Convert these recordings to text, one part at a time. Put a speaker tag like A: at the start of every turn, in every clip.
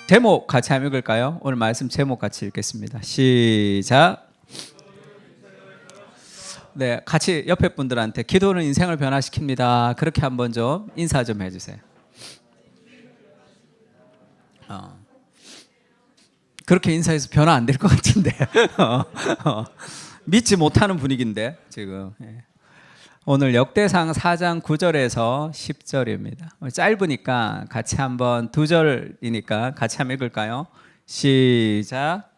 A: 제목 같이 한번 읽을까요? 오늘 말씀 제목 같이 읽겠습니다. 시작. 네, 같이 옆에 분들한테 기도는 인생을 변화시킵니다. 그렇게 한번 좀 인사 좀 해주세요. 그렇게 인사해서 변화 안 될 것 같은데 믿지 못하는 분위기인데 지금. 오늘 역대상 4장 9절에서 10절입니다. 짧으니까 같이 한번 2절이니까 같이 한번 읽을까요? 시작.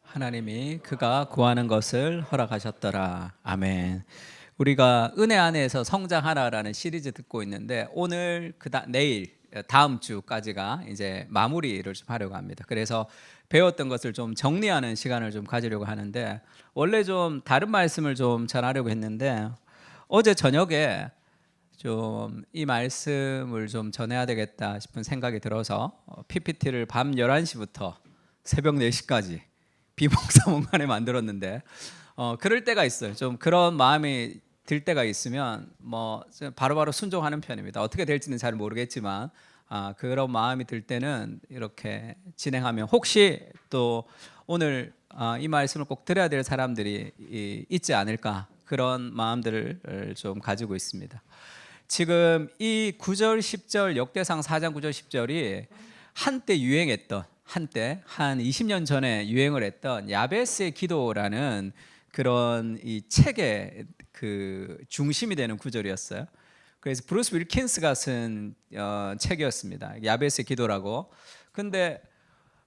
A: 하나님이 그가 구하는 것을 허락하셨더라. 아멘. 우리가 은혜 안에서 성장하라라는 시리즈 듣고 있는데 오늘 내일 다음 주까지가 이제 마무리를 좀 하려고 합니다. 그래서 배웠던 것을 좀 정리하는 시간을 좀 가지려고 하는데 원래 좀 다른 말씀을 좀 전하려고 했는데 어제 저녁에 좀 이 말씀을 좀 전해야 되겠다 싶은 생각이 들어서 PPT를 밤 11시부터 새벽 4시까지 비몽사몽간에 만들었는데 그럴 때가 있어요. 좀 그런 마음이 들 때가 있으면 뭐 바로바로 순종하는 편입니다. 어떻게 될지는 잘 모르겠지만 그런 마음이 들 때는 이렇게 진행하면 혹시 또 오늘 이 말씀을 꼭 들어야 될 사람들이 있지 않을까 그런 마음들을 좀 가지고 있습니다. 지금 이 9절 10절 역대상 4장 9절 10절이 한때 유행했던 한 20년 전에 유행을 했던 야베스의 기도라는 그런 이 책의 그 중심이 되는 구절이었어요. 그래서 브루스 윌킨스가 쓴 책이었습니다. 야베스의 기도라고. 근데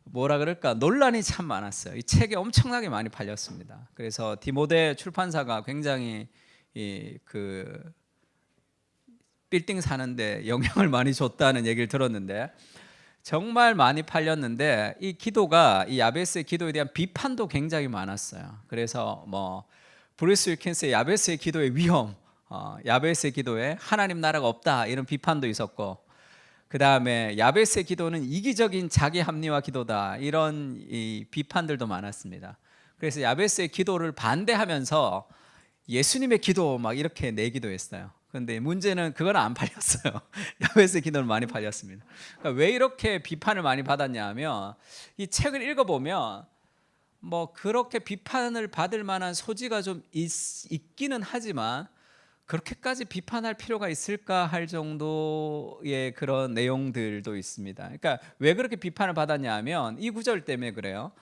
A: 뭐라 그럴까 논란이 참 많았어요. 이 책이 엄청나게 많이 팔렸습니다. 그래서 디모데 출판사가 굉장히 그 빌딩 사는데 영향을 많이 줬다는 얘기를 들었는데 정말 많이 팔렸는데 이 기도가 이 야베스의 기도에 대한 비판도 굉장히 많았어요. 그래서 뭐 브루스 윌킨스의 야베스의 기도의 위험, 야베스의 기도에 하나님 나라가 없다 이런 비판도 있었고, 그 다음에 야베스의 기도는 이기적인 자기 합리화 기도다 이런 이 비판들도 많았습니다. 그래서 야베스의 기도를 반대하면서 예수님의 기도 막 이렇게 내기도 했어요. 그런데 문제는 그건 안 팔렸어요. 야베스의 기도는 많이 팔렸습니다. 그러니까 왜 이렇게 비판을 많이 받았냐 하면 이 책을 읽어보면 뭐 그렇게 비판을 받을 만한 소지가 좀 있기는 하지만 그렇게까지 비판할 필요가 있을까 할 정도의 그런 내용들도 있습니다. 그러니까 왜 그렇게 비판을 받았냐 하면 이 구절 때문에 그래요.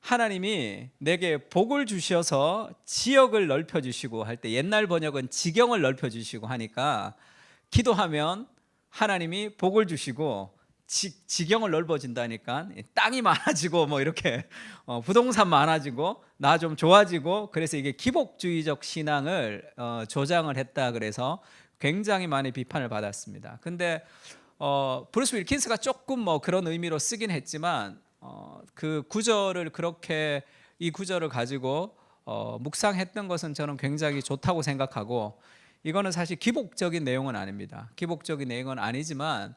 A: 하나님이 내게 복을 주셔서 지역을 넓혀주시고 할 때 옛날 번역은 지경을 넓혀주시고 하니까 기도하면 하나님이 복을 주시고 지경을 넓어진다니까 땅이 많아지고 뭐 이렇게 부동산 많아지고 나 좀 좋아지고 그래서 이게 기복주의적 신앙을 조장을 했다 그래서 굉장히 많이 비판을 받았습니다. 근데 브루스 윌킨스가 조금 뭐 그런 의미로 쓰긴 했지만 그 구절을 그렇게 이 구절을 가지고 묵상했던 것은 저는 굉장히 좋다고 생각하고 이거는 사실 기복적인 내용은 아닙니다. 기복적인 내용은 아니지만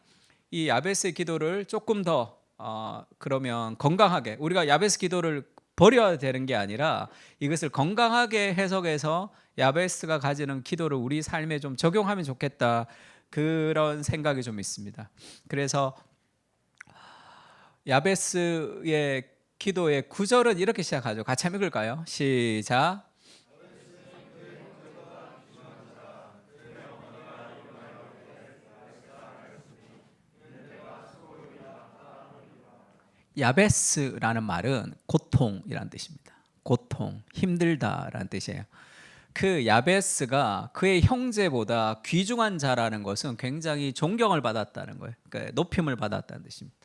A: 이 야베스의 기도를 조금 더 그러면 건강하게 우리가 야베스 기도를 버려야 되는 게 아니라 이것을 건강하게 해석해서 야베스가 가지는 기도를 우리 삶에 좀 적용하면 좋겠다 그런 생각이 좀 있습니다. 그래서 야베스의 기도의 구절은 이렇게 시작하죠. 같이 한번 읽을까요? 시작. 야베스라는 말은 고통이라는 뜻입니다. 고통, 힘들다라는 뜻이에요. 그 야베스가 그의 형제보다 귀중한 자라는 것은 굉장히 존경을 받았다는 거예요. 그러니까 높임을 받았다는 뜻입니다.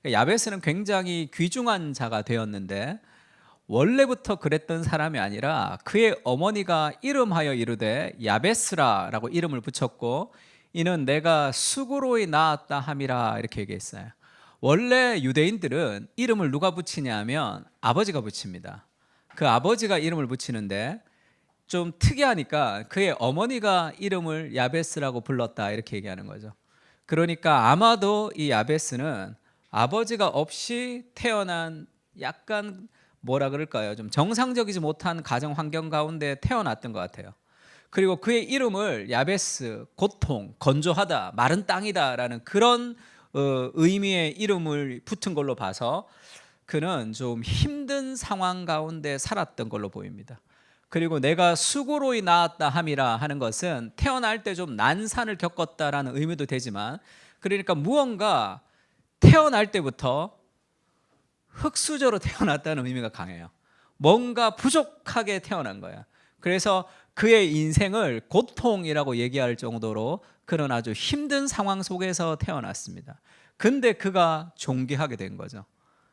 A: 야베스는 굉장히 귀중한 자가 되었는데 원래부터 그랬던 사람이 아니라 그의 어머니가 이름하여 이르되 야베스라라고 이름을 붙였고 이는 내가 수고로이 낳았다 함이라 이렇게 얘기했어요. 원래 유대인들은 이름을 누가 붙이냐면 아버지가 붙입니다. 그 아버지가 이름을 붙이는데 좀 특이하니까 그의 어머니가 이름을 야베스라고 불렀다 이렇게 얘기하는 거죠. 그러니까 아마도 이 야베스는 아버지가 없이 태어난 약간 뭐라 그럴까요? 좀 정상적이지 못한 가정 환경 가운데 태어났던 것 같아요. 그리고 그의 이름을 야베스, 고통, 건조하다, 마른 땅이다라는 그런 의미의 이름을 붙은 걸로 봐서 그는 좀 힘든 상황 가운데 살았던 걸로 보입니다. 그리고 내가 수고로이 낳았다 함이라 하는 것은 태어날 때 좀 난산을 겪었다라는 의미도 되지만, 그러니까 무언가 태어날 때부터 흙수저로 태어났다는 의미가 강해요. 뭔가 부족하게 태어난 거야. 그래서 그의 인생을 고통이라고 얘기할 정도로 그는 아주 힘든 상황 속에서 태어났습니다. 근데 그가 존귀하게 된 거죠.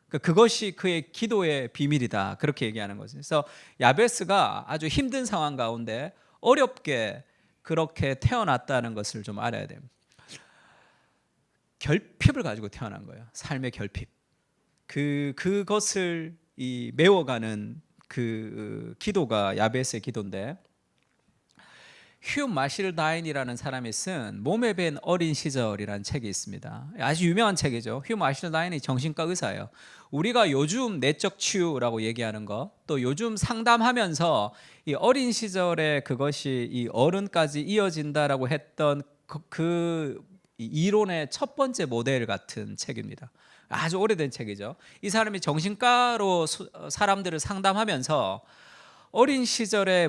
A: 그것이 그의 기도의 비밀이다, 그렇게 얘기하는 거죠. 그래서 야베스가 아주 힘든 상황 가운데 어렵게 그렇게 태어났다는 것을 좀 알아야 됩니다. 결핍을 가지고 태어난 거예요. 삶의 결핍. 그것을 메워가는 그 기도가 야베스의 기도인데, 휴 마실다인이라는 사람이 쓴 몸에 밴 어린 시절이라는 책이 있습니다. 아주 유명한 책이죠. 휴 마실다인이 정신과 의사예요. 우리가 요즘 내적 치유라고 얘기하는 것, 또 요즘 상담하면서 이 어린 시절에 그것이 이 어른까지 이어진다라고 했던 그 이론의 첫 번째 모델 같은 책입니다. 아주 오래된 책이죠. 이 사람이 정신과로 사람들을 상담하면서 어린 시절에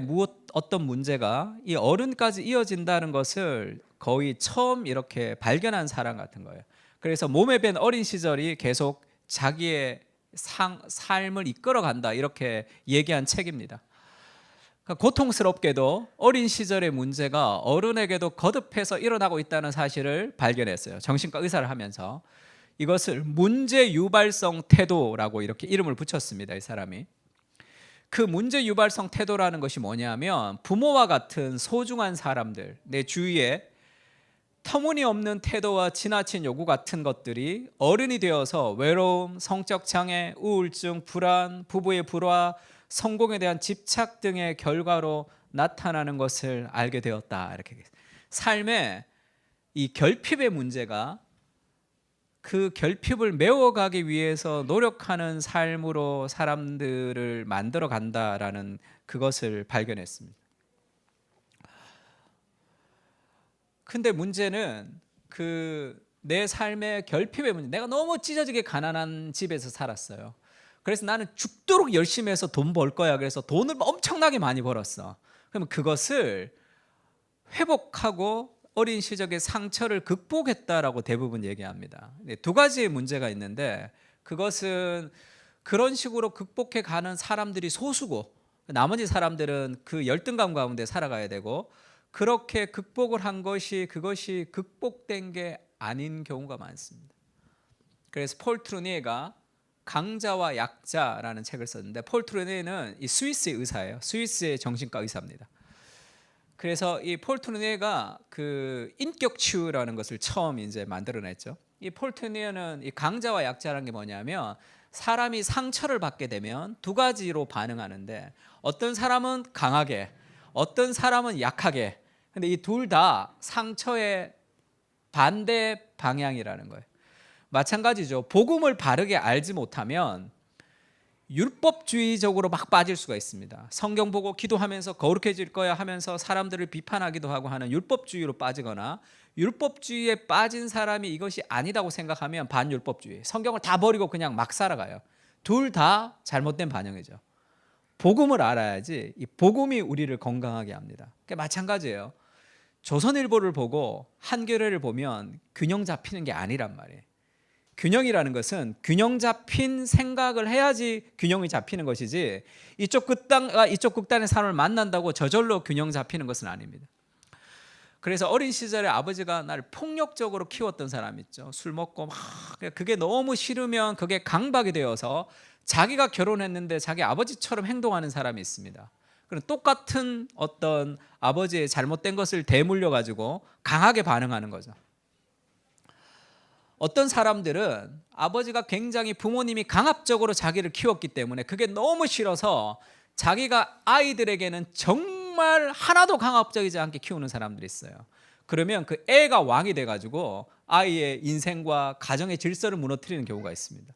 A: 어떤 문제가 이 어른까지 이어진다는 것을 거의 처음 이렇게 발견한 사람 같은 거예요. 그래서 몸에 밴 어린 시절이 계속 자기의 삶을 이끌어간다, 이렇게 얘기한 책입니다. 그러니까 고통스럽게도 어린 시절의 문제가 어른에게도 거듭해서 일어나고 있다는 사실을 발견했어요. 정신과 의사를 하면서 이것을 문제 유발성 태도라고 이렇게 이름을 붙였습니다. 이 사람이. 그 문제 유발성 태도라는 것이 뭐냐면, 부모와 같은 소중한 사람들, 내 주위에 터무니없는 태도와 지나친 요구 같은 것들이 어른이 되어서 외로움, 성적 장애, 우울증, 불안, 부부의 불화, 성공에 대한 집착 등의 결과로 나타나는 것을 알게 되었다. 이렇게 삶에 이 결핍의 문제가 그 결핍을 메워가기 위해서 노력하는 삶으로 사람들을 만들어 간다라는 그것을 발견했습니다. 근데 문제는 내 삶의 결핍의 문제, 내가 너무 찢어지게 가난한 집에서 살았어요. 그래서 나는 죽도록 열심히 해서 돈 벌 거야. 그래서 돈을 엄청나게 많이 벌었어. 그러면 그것을 회복하고 어린 시절의 상처를 극복했다라고 대부분 얘기합니다. 두 가지의 문제가 있는데, 그것은 그런 식으로 극복해 가는 사람들이 소수고 나머지 사람들은 그 열등감 가운데 살아가야 되고, 그렇게 극복을 한 것이 그것이 극복된 게 아닌 경우가 많습니다. 그래서 폴 트루니에가 강자와 약자라는 책을 썼는데, 폴 트루니에는 이 스위스의 의사예요. 스위스의 정신과 의사입니다. 그래서 이 폴 트루니에가 그 인격 치유라는 것을 처음 이제 만들어냈죠. 이 폴 트루니에는 이 강자와 약자라는 게 뭐냐면, 사람이 상처를 받게 되면 두 가지로 반응하는데, 어떤 사람은 강하게, 어떤 사람은 약하게. 근데 이 둘 다 상처의 반대 방향이라는 거예요. 마찬가지죠. 복음을 바르게 알지 못하면 율법주의적으로 막 빠질 수가 있습니다. 성경 보고 기도하면서 거룩해질 거야 하면서 사람들을 비판하기도 하고 하는 율법주의로 빠지거나, 율법주의에 빠진 사람이 이것이 아니다고 생각하면 반율법주의, 성경을 다 버리고 그냥 막 살아가요. 둘 다 잘못된 반응이죠. 복음을 알아야지 이 복음이 우리를 건강하게 합니다. 마찬가지예요. 조선일보를 보고 한겨레를 보면 균형 잡히는 게 아니란 말이에요. 균형이라는 것은 균형 잡힌 생각을 해야지 균형이 잡히는 것이지, 이쪽 극단과 이쪽 극단의 사람을 만난다고 저절로 균형 잡히는 것은 아닙니다. 그래서 어린 시절에 아버지가 나를 폭력적으로 키웠던 사람 있죠. 술 먹고 막, 그게 너무 싫으면 그게 강박이 되어서 자기가 결혼했는데 자기 아버지처럼 행동하는 사람이 있습니다. 그럼 똑같은 어떤 아버지의 잘못된 것을 대물려 가지고 강하게 반응하는 거죠. 어떤 사람들은 아버지가 굉장히 부모님이 강압적으로 자기를 키웠기 때문에 그게 너무 싫어서 자기가 아이들에게는 정말 하나도 강압적이지 않게 키우는 사람들이 있어요. 그러면 그 애가 왕이 돼가지고 아이의 인생과 가정의 질서를 무너뜨리는 경우가 있습니다.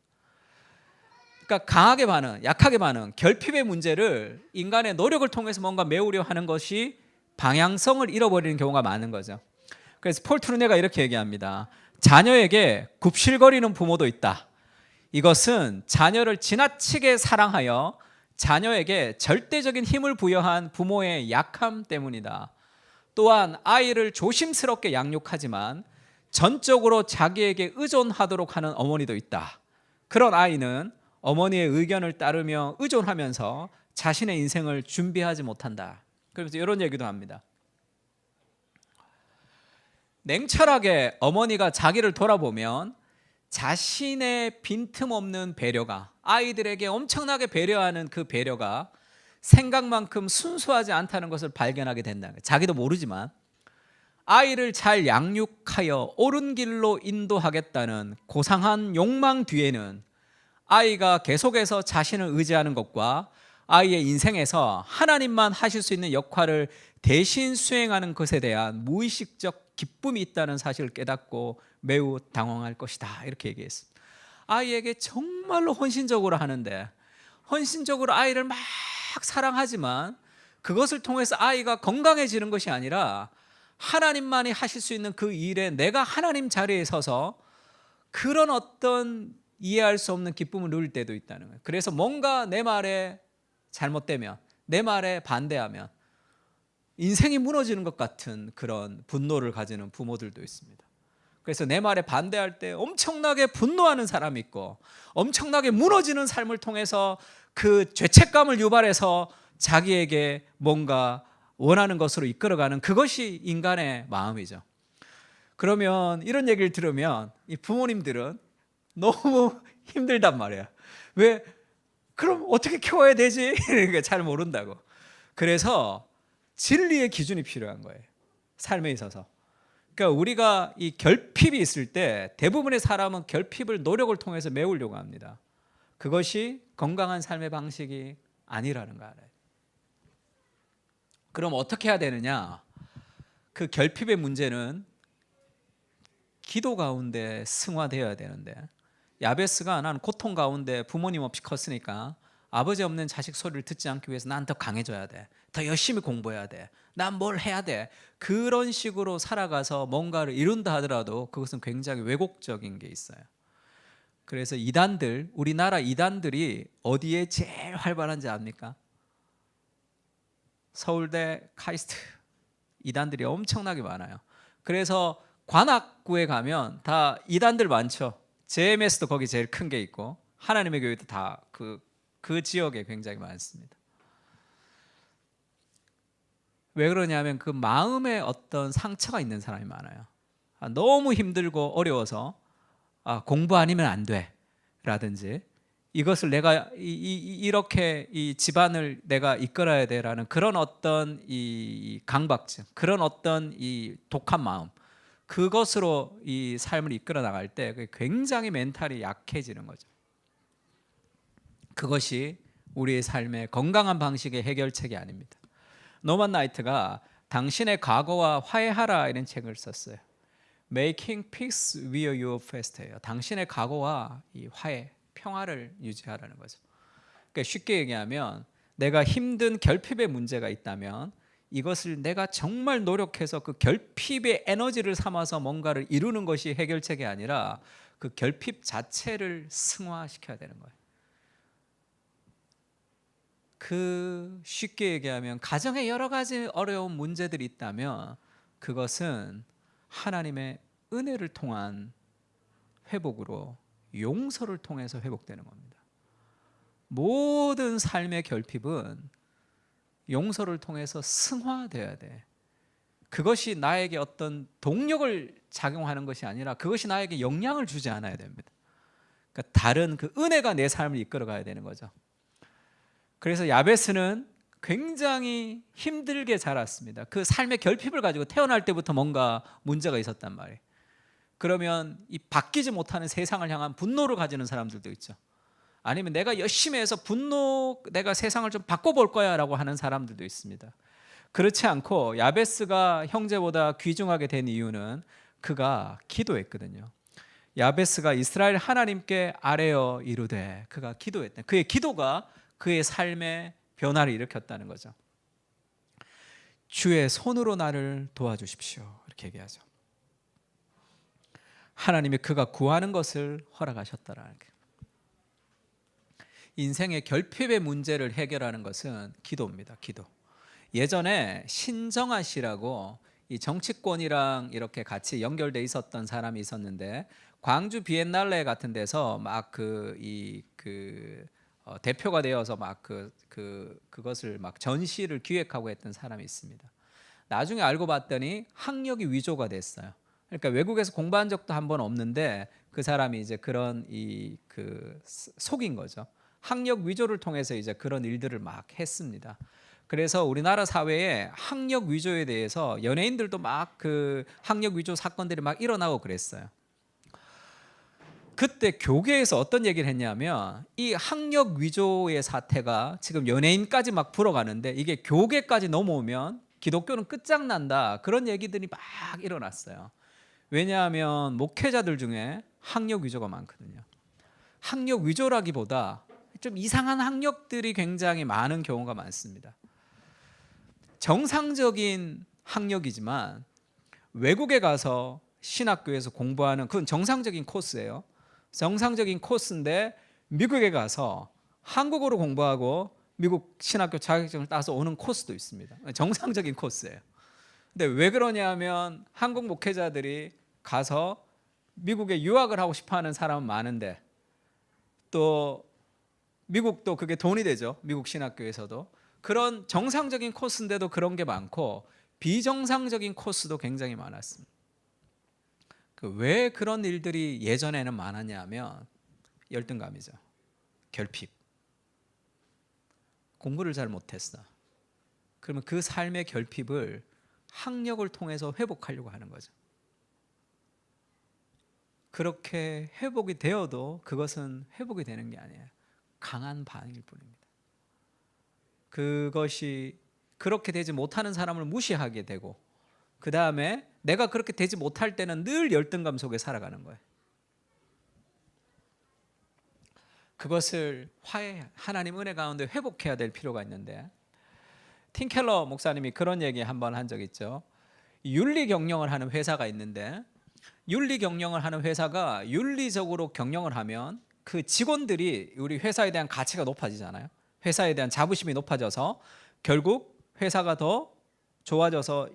A: 그러니까 강하게 반응, 약하게 반응, 결핍의 문제를 인간의 노력을 통해서 뭔가 메우려 하는 것이 방향성을 잃어버리는 경우가 많은 거죠. 그래서 폴 트루네가 이렇게 얘기합니다. 자녀에게 굽실거리는 부모도 있다. 이것은 자녀를 지나치게 사랑하여 자녀에게 절대적인 힘을 부여한 부모의 약함 때문이다. 또한 아이를 조심스럽게 양육하지만 전적으로 자기에게 의존하도록 하는 어머니도 있다. 그런 아이는 어머니의 의견을 따르며 의존하면서 자신의 인생을 준비하지 못한다. 그러면서 이런 얘기도 합니다. 냉철하게 어머니가 자기를 돌아보면 자신의 빈틈없는 배려가, 아이들에게 엄청나게 배려하는 그 배려가 생각만큼 순수하지 않다는 것을 발견하게 된다는 거예요. 자기도 모르지만 아이를 잘 양육하여 옳은 길로 인도하겠다는 고상한 욕망 뒤에는 아이가 계속해서 자신을 의지하는 것과 아이의 인생에서 하나님만 하실 수 있는 역할을 대신 수행하는 것에 대한 무의식적 기쁨이 있다는 사실을 깨닫고 매우 당황할 것이다. 이렇게 얘기했습니다. 아이에게 정말로 헌신적으로 하는데, 헌신적으로 아이를 막 사랑하지만 그것을 통해서 아이가 건강해지는 것이 아니라 하나님만이 하실 수 있는 그 일에 내가 하나님 자리에 서서 그런 어떤 이해할 수 없는 기쁨을 누릴 때도 있다는 거예요. 그래서 뭔가 내 말에 잘못되면, 내 말에 반대하면 인생이 무너지는 것 같은 그런 분노를 가지는 부모들도 있습니다. 그래서 내 말에 반대할 때 엄청나게 분노하는 사람이 있고, 엄청나게 무너지는 삶을 통해서 그 죄책감을 유발해서 자기에게 뭔가 원하는 것으로 이끌어가는, 그것이 인간의 마음이죠. 그러면 이런 얘기를 들으면 이 부모님들은 너무 힘들단 말이에요. 왜? 그럼 어떻게 키워야 되지? 이렇게 잘 모른다고. 그래서 진리의 기준이 필요한 거예요, 삶에 있어서. 그러니까 우리가 이 결핍이 있을 때 대부분의 사람은 결핍을 노력을 통해서 메우려고 합니다. 그것이 건강한 삶의 방식이 아니라는 거 알아요. 그럼 어떻게 해야 되느냐? 그 결핍의 문제는 기도 가운데 승화되어야 되는데, 야베스가 나는 고통 가운데 부모님 없이 컸으니까 아버지 없는 자식 소리를 듣지 않기 위해서 난 더 강해져야 돼, 더 열심히 공부해야 돼, 난 뭘 해야 돼, 그런 식으로 살아가서 뭔가를 이룬다 하더라도 그것은 굉장히 왜곡적인 게 있어요. 그래서 이단들, 우리나라 이단들이 어디에 제일 활발한지 압니까? 서울대, 카이스트 이단들이 엄청나게 많아요. 그래서 관악구에 가면 다 이단들 많죠. JMS도 거기 제일 큰 게 있고, 하나님의 교회도 다 그 지역에 굉장히 많습니다. 왜 그러냐면 그 마음에 어떤 상처가 있는 사람이 많아요. 너무 힘들고 어려워서 공부 아니면 안 돼 라든지, 이것을 내가 이렇게 이 집안을 내가 이끌어야 돼라는 그런 어떤 이 강박증, 그런 어떤 이 독한 마음, 그것으로 이 삶을 이끌어 나갈 때 굉장히 멘탈이 약해지는 거죠. 그것이 우리의 삶의 건강한 방식의 해결책이 아닙니다. 노만 나이트가 당신의 과거와 화해하라 이런 책을 썼어요. Making Peace with Your Past예요. 당신의 과거와 이 화해, 평화를 유지하라는 거죠. 그러니까 쉽게 얘기하면 내가 힘든 결핍의 문제가 있다면 이것을 내가 정말 노력해서 그 결핍의 에너지를 삼아서 뭔가를 이루는 것이 해결책이 아니라 그 결핍 자체를 승화시켜야 되는 거예요. 그 쉽게 얘기하면 가정에 여러 가지 어려운 문제들이 있다면 그것은 하나님의 은혜를 통한 회복으로, 용서를 통해서 회복되는 겁니다. 모든 삶의 결핍은 용서를 통해서 승화되어야 돼. 그것이 나에게 어떤 동력을 작용하는 것이 아니라 그것이 나에게 영향을 주지 않아야 됩니다. 그러니까 다른 그 은혜가 내 삶을 이끌어가야 되는 거죠. 그래서 야베스는 굉장히 힘들게 자랐습니다. 그 삶의 결핍을 가지고 태어날 때부터 뭔가 문제가 있었단 말이에요. 그러면 이 바뀌지 못하는 세상을 향한 분노를 가지는 사람들도 있죠. 아니면 내가 열심히 해서 분노, 내가 세상을 좀 바꿔볼 거야 라고 하는 사람들도 있습니다. 그렇지 않고 야베스가 형제보다 귀중하게 된 이유는 그가 기도했거든요. 야베스가 이스라엘 하나님께 아뢰어 이르되, 그가 기도했다. 그의 기도가 그의 삶의 변화를 일으켰다는 거죠. 주의 손으로 나를 도와주십시오, 이렇게 얘기하죠. 하나님이 그가 구하는 것을 허락하셨더라. 인생의 결핍의 문제를 해결하는 것은 기도입니다. 기도. 예전에 신정아 씨라고 이 정치권이랑 이렇게 같이 연결돼 있었던 사람이 있었는데, 광주 비엔날레 같은 데서 막 대표가 되어서 막 그것을 막 전시를 기획하고 했던 사람이 있습니다. 나중에 알고 봤더니 학력이 위조가 됐어요. 그러니까 외국에서 공부한 적도 한 번 없는데 그 사람이 이제 그런 속인 거죠. 학력 위조를 통해서 이제 그런 일들을 막 했습니다. 그래서 우리나라 사회에 학력 위조에 대해서 연예인들도 막 그 학력 위조 사건들이 막 일어나고 그랬어요. 그때 교계에서 어떤 얘기를 했냐면, 이 학력 위조의 사태가 지금 연예인까지 막 불어가는데 이게 교계까지 넘어오면 기독교는 끝장난다, 그런 얘기들이 막 일어났어요. 왜냐하면 목회자들 중에 학력 위조가 많거든요. 학력 위조라기보다 좀 이상한 학력들이 굉장히 많은 경우가 많습니다. 정상적인 학력이지만 외국에 가서 신학교에서 공부하는, 그건 정상적인 코스예요. 정상적인 코스인데 미국에 가서 한국어로 공부하고 미국 신학교 자격증을 따서 오는 코스도 있습니다. 정상적인 코스예요. 근데 왜 그러냐면 한국 목회자들이 가서 미국에 유학을 하고 싶어하는 사람은 많은데, 또 미국도 그게 돈이 되죠. 미국 신학교에서도 그런 정상적인 코스인데도 그런 게 많고 비정상적인 코스도 굉장히 많았습니다. 왜 그런 일들이 예전에는 많았냐면 열등감이죠. 결핍. 공부를 잘 못했어. 그러면 그 삶의 결핍을 학력을 통해서 회복하려고 하는 거죠. 그렇게 회복이 되어도 그것은 회복이 되는 게 아니에요. 강한 반응일 뿐입니다. 그것이 그렇게 되지 못하는 사람을 무시하게 되고, 그 다음에 내가 그렇게 되지 못할 때는 늘 열등감 속에 살아가는 거예요. 그것을 하나님 은혜 가운데 회복해야 될 필요가 있는데, 팀 켈러 목사님이 그런 얘기 한번 한 적 있죠. 윤리 경영을 하는 회사가 있는데, 윤리 경영을 하는 회사가 윤리적으로 경영을 하면 그 직원들이 우리 회사에 대한 가치가 높아지잖아요. 회사에 대한 자부심이 높아져서 결국 회사가 더 좋아져서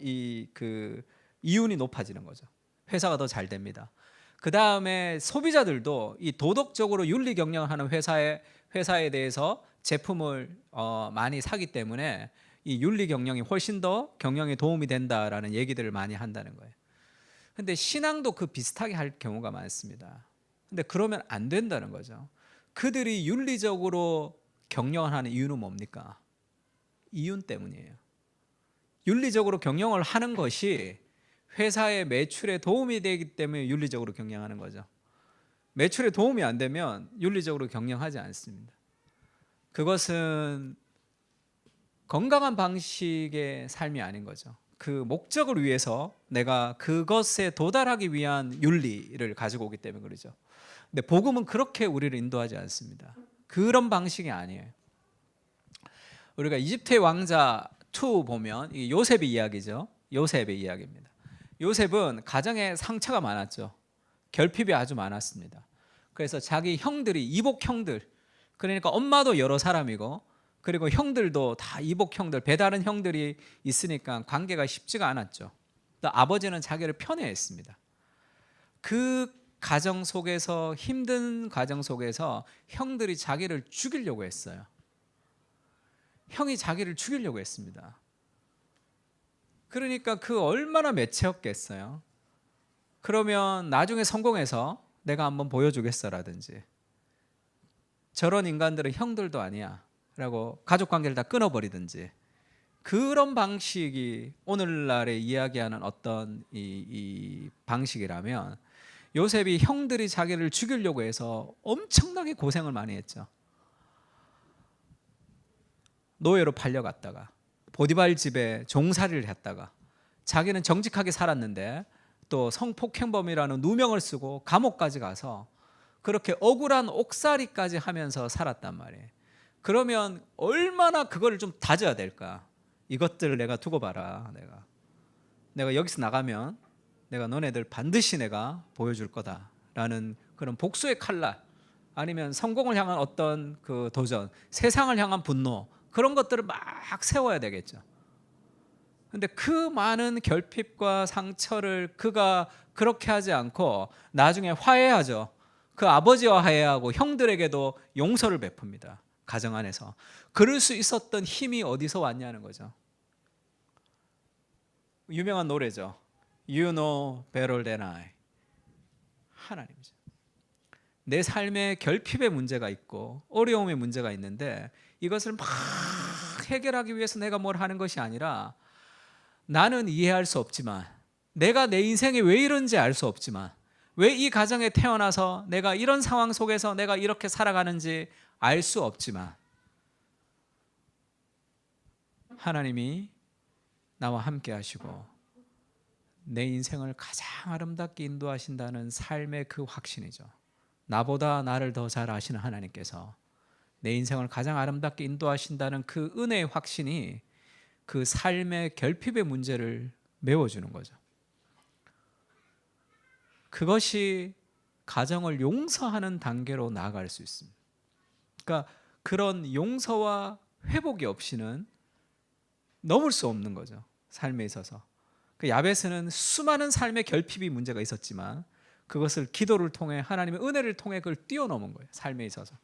A: 이윤이 높아지는 거죠. 회사가 더 잘 됩니다. 그 다음에 소비자들도 이 도덕적으로 윤리 경영하는 회사에 대해서 제품을 많이 사기 때문에 이 윤리 경영이 훨씬 더 경영에 도움이 된다라는 얘기들을 많이 한다는 거예요. 근데 신앙도 그 비슷하게 할 경우가 많습니다. 근데 그러면 안 된다는 거죠. 그들이 윤리적으로 경영을 하는 이유는 뭡니까? 이윤 때문이에요. 윤리적으로 경영을 하는 것이 회사의 매출에 도움이 되기 때문에 윤리적으로 경영하는 거죠. 매출에 도움이 안 되면 윤리적으로 경영하지 않습니다. 그것은 건강한 방식의 삶이 아닌 거죠. 그 목적을 위해서 내가 그것에 도달하기 위한 윤리를 가지고 오기 때문에 그러죠. 근데 복음은 그렇게 우리를 인도하지 않습니다. 그런 방식이 아니에요. 우리가 이집트의 왕자 2 보면 이 요셉의 이야기죠. 요셉의 이야기입니다. 요셉은 가정에 상처가 많았죠. 결핍이 아주 많았습니다. 그래서 자기 형들이, 이복 형들, 그러니까 엄마도 여러 사람이고 그리고 형들도 다 이복 형들, 배다른 형들이 있으니까 관계가 쉽지가 않았죠. 또 아버지는 자기를 편애했습니다. 그 가정 속에서, 힘든 가정 속에서 형들이 자기를 죽이려고 했어요. 형이 자기를 죽이려고 했습니다. 그러니까 그 얼마나 매체였겠어요. 그러면 나중에 성공해서 내가 한번 보여주겠어라든지, 저런 인간들은 형들도 아니야 라고 가족관계를 다 끊어버리든지, 그런 방식이 오늘날에 이야기하는 어떤 이 방식이라면, 요셉이 형들이 자기를 죽이려고 해서 엄청나게 고생을 많이 했죠. 노예로 팔려갔다가 보디발 집에 종살이를 했다가 자기는 정직하게 살았는데 또 성폭행범이라는 누명을 쓰고 감옥까지 가서 그렇게 억울한 옥살이까지 하면서 살았단 말이에요. 그러면 얼마나 그거를 좀 다져야 될까? 이것들을 내가 두고 봐라. 내가 여기서 나가면 내가 너네들 반드시 내가 보여줄 거다라는 그런 복수의 칼날, 아니면 성공을 향한 어떤 그 도전, 세상을 향한 분노, 그런 것들을 막 세워야 되겠죠. 근데 그 많은 결핍과 상처를 그가 그렇게 하지 않고 나중에 화해하죠. 그 아버지와 화해하고 형들에게도 용서를 베풉니다. 가정 안에서. 그럴 수 있었던 힘이 어디서 왔냐는 거죠. 유명한 노래죠. You know better than I. 하나님이죠. 내 삶에 결핍의 문제가 있고 어려움의 문제가 있는데 이것을 막 해결하기 위해서 내가 뭘 하는 것이 아니라, 나는 이해할 수 없지만, 내가 내 인생에 왜 이런지 알 수 없지만, 왜 이 가정에 태어나서 내가 이런 상황 속에서 내가 이렇게 살아가는지 알 수 없지만, 하나님이 나와 함께 하시고 내 인생을 가장 아름답게 인도하신다는 삶의 그 확신이죠. 나보다 나를 더 잘 아시는 하나님께서 내 인생을 가장 아름답게 인도하신다는 그 은혜의 확신이 그 삶의 결핍의 문제를 메워주는 거죠. 그것이 가정을 용서하는 단계로 나아갈 수 있습니다. 그러니까 그런 용서와 회복이 없이는 넘을 수 없는 거죠. 삶에 있어서. 그 야베스는 수많은 삶의 결핍이 문제가 있었지만 그것을 기도를 통해, 하나님의 은혜를 통해 그걸 뛰어넘은 거예요. 삶에 있어서.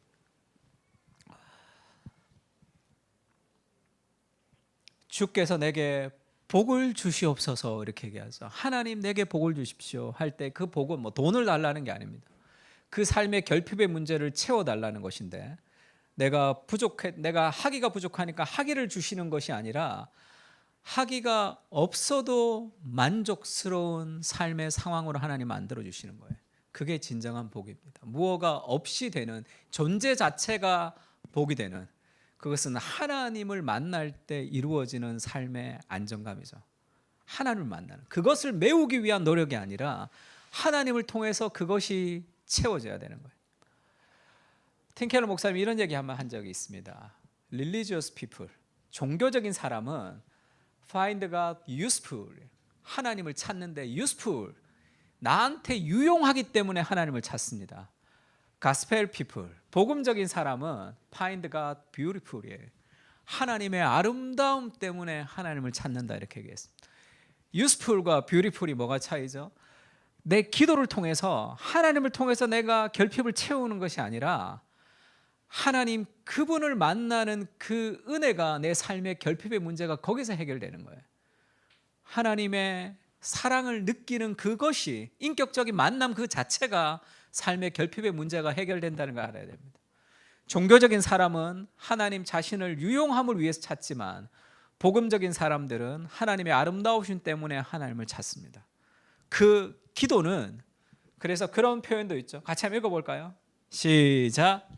A: 주께서 내게 복을 주시옵소서 이렇게 얘기하죠. 하나님 내게 복을 주십시오 할 때 그 복은 뭐 돈을 달라는 게 아닙니다. 그 삶의 결핍의 문제를 채워달라는 것인데, 내가 학위가 부족하니까 학위를 주시는 것이 아니라 학위가 없어도 만족스러운 삶의 상황으로 하나님 만들어 주시는 거예요. 그게 진정한 복입니다. 무엇가 없이 되는 존재 자체가 복이 되는, 그것은 하나님을 만날 때 이루어지는 삶의 안정감이죠. 하나님을 만나는, 그것을 메우기 위한 노력이 아니라 하나님을 통해서 그것이 채워져야 되는 거예요. 팀켈러 목사님이 이런 얘기 한번 한 적이 있습니다. Religious people, 종교적인 사람은 find God useful, 하나님을 찾는데 useful, 나한테 유용하기 때문에 하나님을 찾습니다. Gospel people, 복음적인 사람은 find God beautiful, 하나님의 아름다움 때문에 하나님을 찾는다 이렇게 얘기했습니다. useful과 beautiful이 뭐가 차이죠? 내 기도를 통해서, 하나님을 통해서 내가 결핍을 채우는 것이 아니라 하나님 그분을 만나는 그 은혜가 내 삶의 결핍의 문제가 거기서 해결되는 거예요. 하나님의 사랑을 느끼는 그것이, 인격적인 만남 그 자체가 삶의 결핍의 문제가 해결된다는 걸 알아야 됩니다. 종교적인 사람은 하나님 자신을 유용함을 위해서 찾지만, 복음적인 사람들은 하나님의 아름다우심 때문에 하나님을 찾습니다. 그 기도는, 그래서 그런 표현도 있죠. 같이 한번 읽어볼까요? 시작.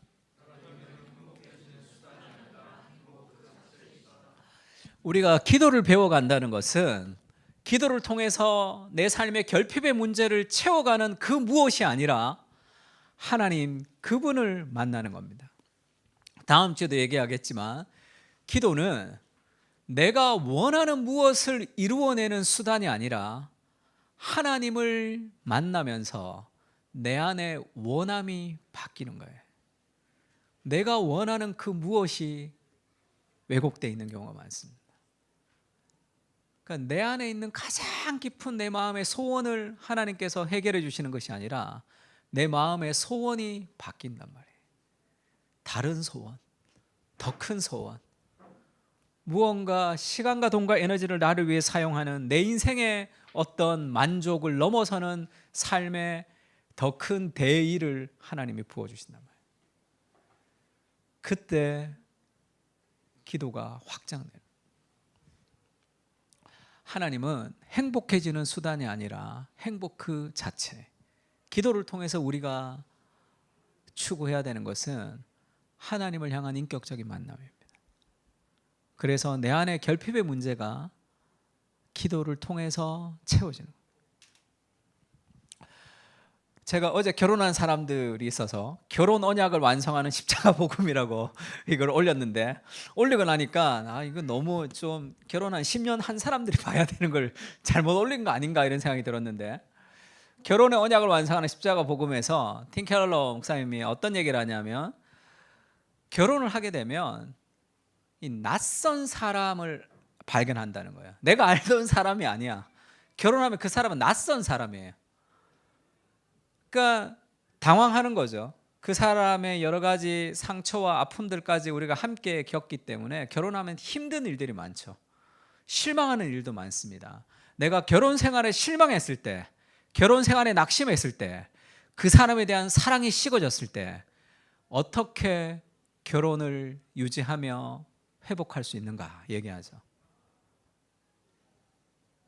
A: 우리가 기도를 배워간다는 것은 기도를 통해서 내 삶의 결핍의 문제를 채워가는 그 무엇이 아니라 하나님 그분을 만나는 겁니다. 다음 주에도 얘기하겠지만, 기도는 내가 원하는 무엇을 이루어내는 수단이 아니라 하나님을 만나면서 내 안에 원함이 바뀌는 거예요. 내가 원하는 그 무엇이 왜곡되어 있는 경우가 많습니다. 그러니까 내 안에 있는 가장 깊은 내 마음의 소원을 하나님께서 해결해 주시는 것이 아니라 내 마음의 소원이 바뀐단 말이에요. 다른 소원, 더 큰 소원, 무언가 시간과 돈과 에너지를 나를 위해 사용하는 내 인생의 어떤 만족을 넘어서는 삶의 더 큰 대의를 하나님이 부어주신단 말이에요. 그때 기도가 확장돼요. 하나님은 행복해지는 수단이 아니라 행복 그 자체. 기도를 통해서 우리가 추구해야 되는 것은 하나님을 향한 인격적인 만남입니다. 그래서 내 안에 결핍의 문제가 기도를 통해서 채워지는 거예요. 제가 어제 결혼한 사람들이 있어서 결혼 언약을 완성하는 십자가 복음이라고 이걸 올렸는데, 올리고 나니까 이거 너무 좀 결혼한 10년 한 사람들이 봐야 되는 걸 잘못 올린 거 아닌가 이런 생각이 들었는데, 결혼의 언약을 완성하는 십자가 복음에서 팀 켈러 목사님이 어떤 얘기를 하냐면, 결혼을 하게 되면 이 낯선 사람을 발견한다는 거예요. 내가 알던 사람이 아니야. 결혼하면 그 사람은 낯선 사람이에요. 그러니까 당황하는 거죠. 그 사람의 여러 가지 상처와 아픔들까지 우리가 함께 겪기 때문에 결혼하면 힘든 일들이 많죠. 실망하는 일도 많습니다. 내가 결혼 생활에 실망했을 때, 결혼 생활에 낙심했을 때, 그 사람에 대한 사랑이 식어졌을 때 어떻게 결혼을 유지하며 회복할 수 있는가 얘기하죠.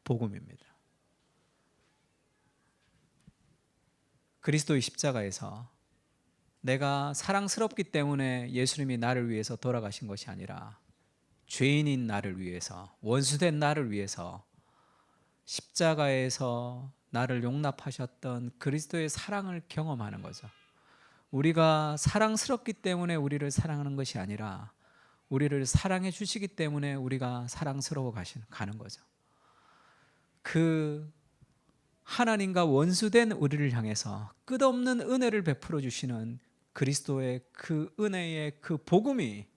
A: 복음입니다. 그리스도의 십자가에서 내가 사랑스럽기 때문에 예수님이 나를 위해서 돌아가신 것이 아니라 죄인인 나를 위해서, 원수된 나를 위해서 십자가에서 나를 용납하셨던 그리스도의 사랑을 경험하는 거죠. 우리가 사랑스럽기 때문에 우리를 사랑하는 것이 아니라 우리를 사랑해 주시기 때문에 우리가 사랑스러워 가는 거죠. 그 하나님과 원수된 우리를 향해서 끝없는 은혜를 베풀어 주시는 그리스도의 그 은혜의 그 복음이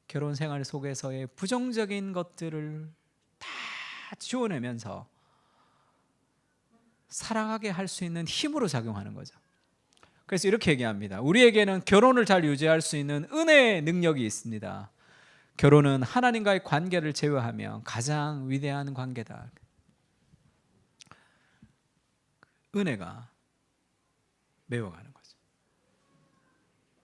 A: 결혼 생활 속에서의 부정적인 것들을 다 지워내면서 사랑하게 할 수 있는 힘으로 작용하는 거죠. 그래서 이렇게 얘기합니다. 우리에게는 결혼을 잘 유지할 수 있는 은혜의 능력이 있습니다. 결혼은 하나님과의 관계를 제외하며 가장 위대한 관계다. 은혜가 메워가는 거죠.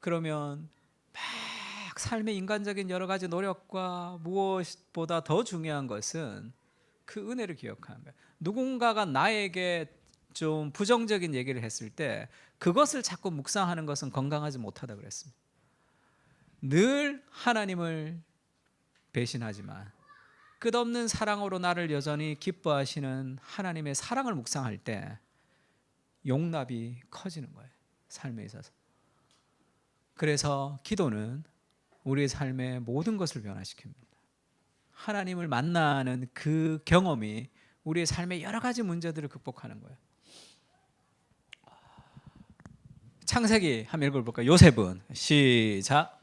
A: 그러면 막 삶의 인간적인 여러 가지 노력과 무엇보다 더 중요한 것은 그 은혜를 기억하는 거예요. 누군가가 나에게 좀 부정적인 얘기를 했을 때 그것을 자꾸 묵상하는 것은 건강하지 못하다 그랬습니다. 늘 하나님을 배신하지만 끝없는 사랑으로 나를 여전히 기뻐하시는 하나님의 사랑을 묵상할 때 용납이 커지는 거예요, 삶에 있어서. 그래서 기도는 우리의 삶의 모든 것을 변화시킵니다. 하나님을 만나는 그 경험이 우리의 삶의 여러 가지 문제들을 극복하는 거예요. 창세기 한번 읽어볼까요? 요셉은 시작.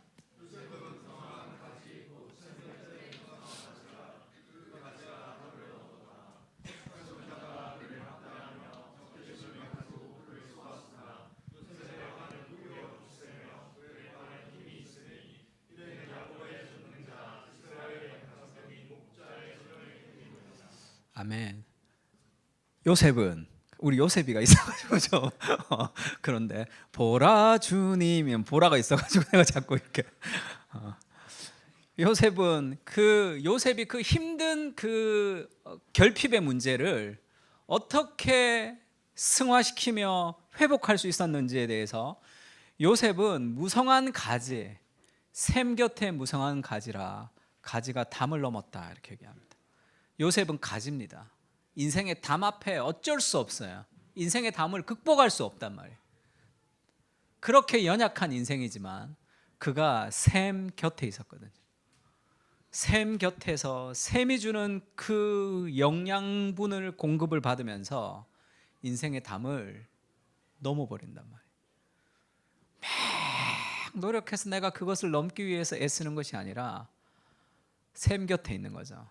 A: 아멘. 요셉은 우리 요셉이가 있어가지고 좀 그런데 보라 주님이면 보라가 있어가지고 내가 자꾸 이렇게 요셉은 요셉이 그 힘든 그 결핍의 문제를 어떻게 승화시키며 회복할 수 있었는지에 대해서 요셉은 무성한 가지, 샘 곁에 무성한 가지라 가지가 담을 넘었다 이렇게 얘기합니다. 요셉은 가지입니다. 인생의 담 앞에 어쩔 수 없어요. 인생의 담을 극복할 수 없단 말이에요. 그렇게 연약한 인생이지만 그가 샘 곁에 있었거든요. 샘 곁에서 샘이 주는 그 영양분을 공급을 받으면서 인생의 담을 넘어버린단 말이에요. 막 노력해서 내가 그것을 넘기 위해서 애쓰는 것이 아니라 샘 곁에 있는 거죠.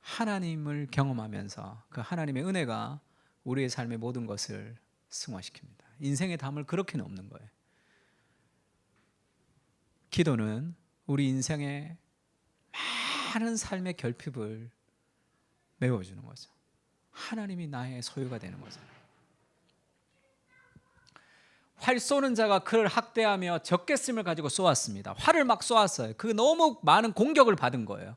A: 하나님을 경험하면서 그 하나님의 은혜가 우리의 삶의 모든 것을 승화시킵니다. 인생의 담을 그렇게 넘는 거예요. 기도는 우리 인생의 많은 삶의 결핍을 메워주는 거죠. 하나님이 나의 소유가 되는 거잖아요. 활 쏘는 자가 그를 학대하며 적개심을 가지고 쏘았습니다. 활을 막 쏘았어요. 그 너무 많은 공격을 받은 거예요.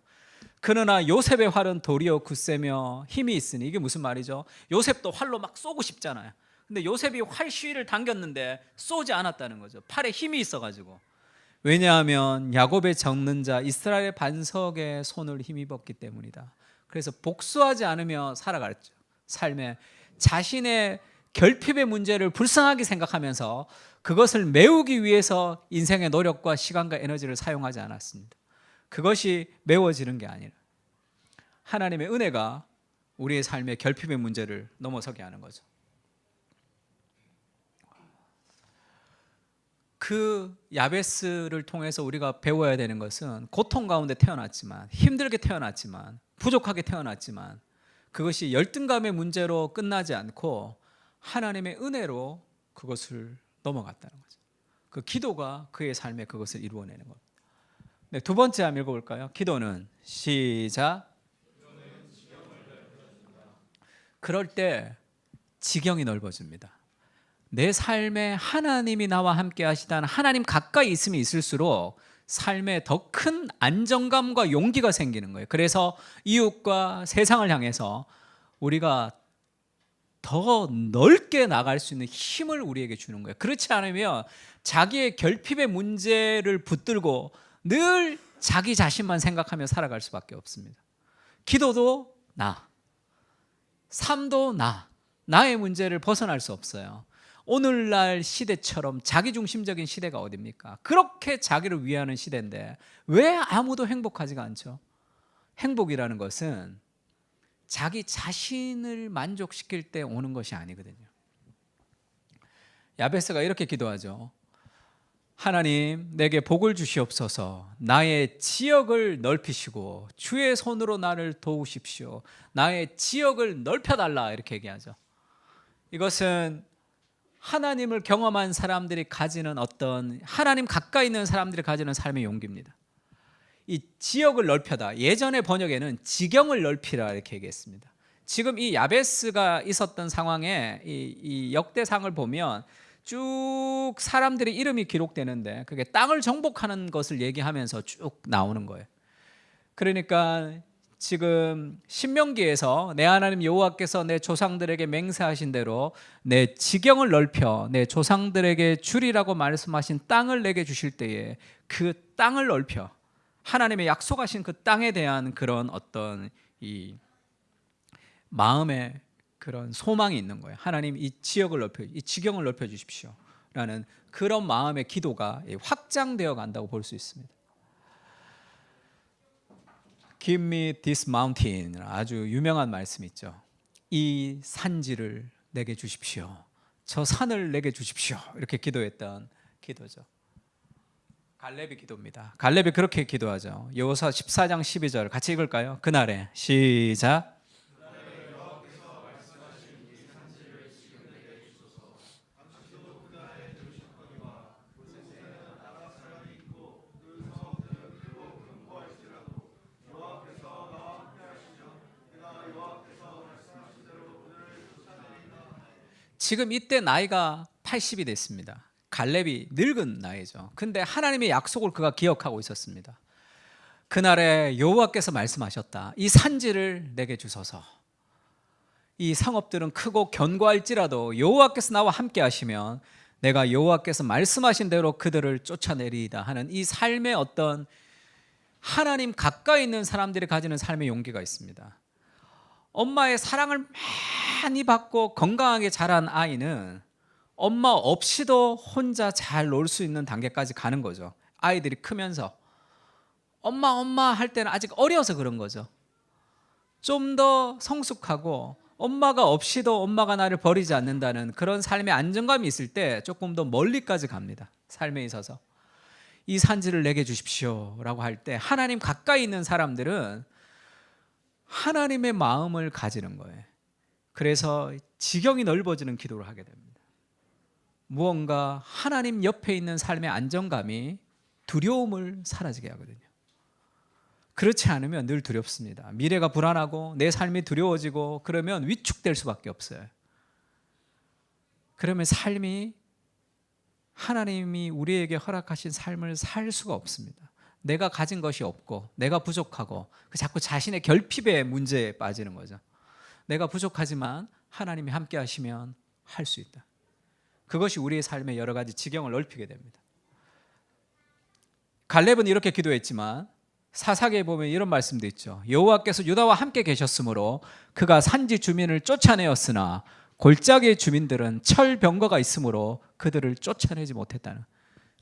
A: 그러나 요셉의 활은 도리어 굳세며 힘이 있으니, 이게 무슨 말이죠? 요셉도 활로 막 쏘고 싶잖아요. 근데 요셉이 활 시위를 당겼는데 쏘지 않았다는 거죠. 팔에 힘이 있어가지고. 왜냐하면 야곱의 적는 자 이스라엘의 반석에 손을 힘입었기 때문이다. 그래서 복수하지 않으며 살아갔죠. 삶에 자신의 결핍의 문제를 불쌍하게 생각하면서 그것을 메우기 위해서 인생의 노력과 시간과 에너지를 사용하지 않았습니다. 그것이 메워지는 게 아니라 하나님의 은혜가 우리의 삶의 결핍의 문제를 넘어서게 하는 거죠. 그 야베스를 통해서 우리가 배워야 되는 것은 고통 가운데 태어났지만, 힘들게 태어났지만, 부족하게 태어났지만 그것이 열등감의 문제로 끝나지 않고 하나님의 은혜로 그것을 넘어갔다는 거죠. 그 기도가 그의 삶에 그것을 이루어내는 겁니다. 네, 두 번째 한번 읽어볼까요? 기도는 시작. 그럴 때 지경이 넓어집니다. 내 삶에 하나님이 나와 함께 하시다는, 하나님 가까이 있으면 있을수록 삶에 더 큰 안정감과 용기가 생기는 거예요. 그래서 이웃과 세상을 향해서 우리가 더 넓게 나갈 수 있는 힘을 우리에게 주는 거예요. 그렇지 않으면 자기의 결핍의 문제를 붙들고 늘 자기 자신만 생각하며 살아갈 수밖에 없습니다. 기도도 나, 삶도 나의 문제를 벗어날 수 없어요. 오늘날 시대처럼 자기중심적인 시대가 어딥니까? 그렇게 자기를 위하는 시대인데 왜 아무도 행복하지가 않죠? 행복이라는 것은 자기 자신을 만족시킬 때 오는 것이 아니거든요. 야베스가 이렇게 기도하죠. 하나님, 내게 복을 주시옵소서. 나의 지역을 넓히시고 주의 손으로 나를 도우십시오. 나의 지역을 넓혀달라, 이렇게 얘기하죠. 이것은 하나님을 경험한 사람들이 가지는 어떤, 하나님 가까이 있는 사람들이 가지는 삶의 용기입니다. 이 지역을 넓혀다, 예전의 번역에는 지경을 넓히라 이렇게 얘기했습니다. 지금 이 야베스가 있었던 상황에 이 역대상을 보면 쭉 사람들의 이름이 기록되는데 그게 땅을 정복하는 것을 얘기하면서 쭉 나오는 거예요. 그러니까 지금 신명기에서 내 하나님 여호와께서 내 조상들에게 맹세하신 대로 내 지경을 넓혀 내 조상들에게 주리라고 말씀하신 땅을 내게 주실 때에 그 땅을 넓혀, 하나님의 약속하신 그 땅에 대한 그런 어떤 이 마음의 그런 소망이 있는 거예요. 하나님, 이 지역을 넓혀, 이 지경을 넓혀 주십시오 라는 그런 마음의 기도가 확장되어 간다고 볼 수 있습니다. Give me this mountain, 아주 유명한 말씀이 있죠. 이 산지를 내게 주십시오. 저 산을 내게 주십시오. 이렇게 기도했던 기도죠. 갈렙의 기도입니다. 갈렙이 그렇게 기도하죠. 여호수아 14장 12절 같이 읽을까요? 그날에 시작. 지금 이때 나이가 80이 됐습니다. 갈렙이 늙은 나이죠. 근데 하나님의 약속을 그가 기억하고 있었습니다. 그날에 여호와께서 말씀하셨다. 이 산지를 내게 주소서. 이 성읍들은 크고 견고할지라도 여호와께서 나와 함께 하시면 내가 여호와께서 말씀하신 대로 그들을 쫓아내리이다 하는 이 삶의 어떤 하나님 가까이 있는 사람들이 가지는 삶의 용기가 있습니다. 엄마의 사랑을 많이 받고 건강하게 자란 아이는 엄마 없이도 혼자 잘 놀 수 있는 단계까지 가는 거죠. 아이들이 크면서 엄마 할 때는 아직 어려서 그런 거죠. 좀 더 성숙하고 엄마가 없이도 엄마가 나를 버리지 않는다는 그런 삶의 안정감이 있을 때 조금 더 멀리까지 갑니다. 삶에 있어서 이 산지를 내게 주십시오 라고 할 때 하나님 가까이 있는 사람들은 하나님의 마음을 가지는 거예요. 그래서 지경이 넓어지는 기도를 하게 됩니다. 무언가 하나님 옆에 있는 삶의 안정감이 두려움을 사라지게 하거든요. 그렇지 않으면 늘 두렵습니다. 미래가 불안하고 내 삶이 두려워지고 그러면 위축될 수밖에 없어요. 그러면 삶이 하나님이 우리에게 허락하신 삶을 살 수가 없습니다. 내가 가진 것이 없고 내가 부족하고 자꾸 자신의 결핍의 문제에 빠지는 거죠. 내가 부족하지만 하나님이 함께 하시면 할 수 있다. 그것이 우리의 삶의 여러 가지 지경을 넓히게 됩니다. 갈렙은 이렇게 기도했지만 사사기에 보면 이런 말씀도 있죠. 여호와께서 유다와 함께 계셨으므로 그가 산지 주민을 쫓아내었으나 골짜기의 주민들은 철병거가 있으므로 그들을 쫓아내지 못했다는,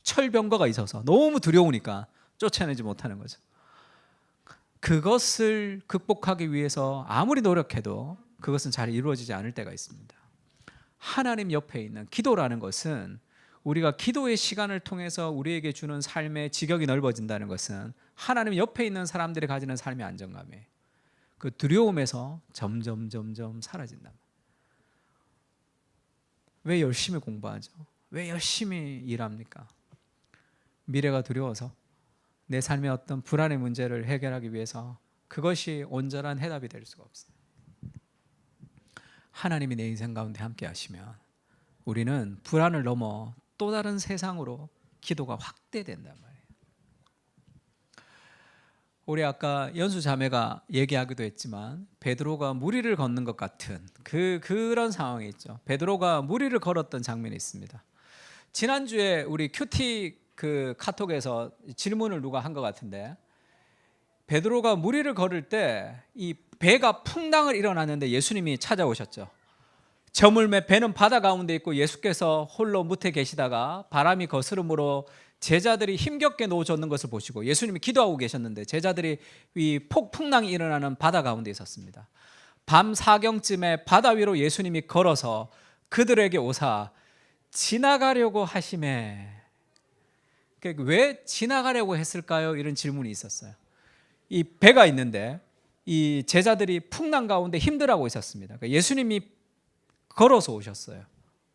A: 철병거가 있어서 너무 두려우니까 쫓아내지 못하는 거죠. 그것을 극복하기 위해서 아무리 노력해도 그것은 잘 이루어지지 않을 때가 있습니다. 하나님 옆에 있는 기도라는 것은, 우리가 기도의 시간을 통해서 우리에게 주는 삶의 지경이 넓어진다는 것은 하나님 옆에 있는 사람들이 가지는 삶의 안정감이에요. 그 두려움에서 점점 사라진다. 왜 열심히 공부하죠? 왜 열심히 일합니까? 미래가 두려워서, 내 삶의 어떤 불안의 문제를 해결하기 위해서. 그것이 온전한 해답이 될 수가 없어요. 하나님이 내 인생 가운데 함께 하시면 우리는 불안을 넘어 또 다른 세상으로 기도가 확대된단 말이에요. 우리 아까 연수 자매가 얘기하기도 했지만 베드로가 무리를 걷는 것 같은 그런 상황이 있죠. 베드로가 무리를 걸었던 장면이 있습니다. 지난주에 우리 큐티 카톡에서 질문을 누가 한 것 같은데, 베드로가 무리를 걸을 때 이 배가 풍랑을 일어나는데 예수님이 찾아오셨죠. 저물매 배는 바다 가운데 있고 예수께서 홀로 무태 계시다가 바람이 거스름으로 제자들이 힘겹게 놓아졌는 것을 보시고, 예수님이 기도하고 계셨는데 제자들이 이 풍랑이 일어나는 바다 가운데 있었습니다. 밤 4경쯤에 바다 위로 예수님이 걸어서 그들에게 오사 지나가려고 하심에, 왜 지나가려고 했을까요? 이런 질문이 있었어요. 이 배가 있는데 이 제자들이 풍랑 가운데 힘들어하고 있었습니다. 그러니까 예수님이 걸어서 오셨어요.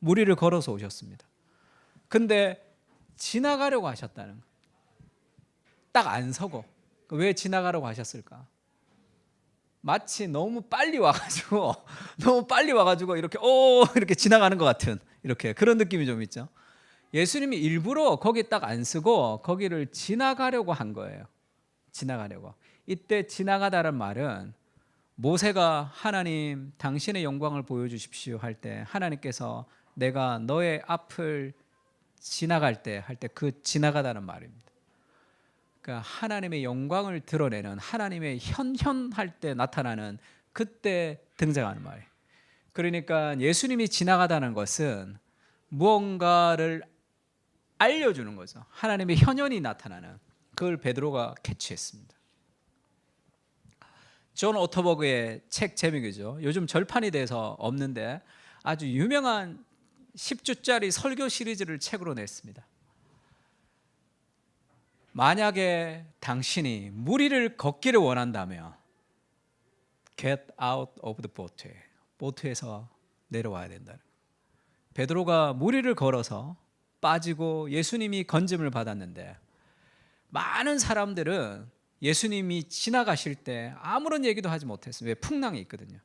A: 무리를 걸어서 오셨습니다. 근데 지나가려고 하셨다는 거예요. 딱 안 서고. 왜 지나가려고 하셨을까? 마치 너무 빨리 와가지고 이렇게 지나가는 것 같은, 이렇게 그런 느낌이 좀 있죠. 예수님이 일부러 거기 딱 안 쓰고 거기를 지나가려고 한 거예요. 지나가려고. 이때 지나가다는 말은, 모세가 하나님 당신의 영광을 보여주십시오 할 때 하나님께서 내가 너의 앞을 지나갈 때 할 때 그 지나가다는 말입니다. 그러니까 하나님의 영광을 드러내는, 하나님의 현현할 때 나타나는, 그때 등장하는 말이에요. 그러니까 예수님이 지나가다는 것은 무언가를 알려주는 거죠. 하나님의 현현이 나타나는, 그걸 베드로가 캐치했습니다. 존 오토버그의 책 제목이죠. 요즘 절판이 돼서 없는데 아주 유명한 10주짜리 설교 시리즈를 책으로 냈습니다. 만약에 당신이 무리를 걷기를 원한다면 get out of the boat, 보트에서 내려와야 된다는 거예요. 베드로가 무리를 걸어서 빠지고 예수님이 건짐을 받았는데, 많은 사람들은 예수님이 지나가실 때 아무런 얘기도 하지 못했어요. 왜? 풍랑이 있거든요.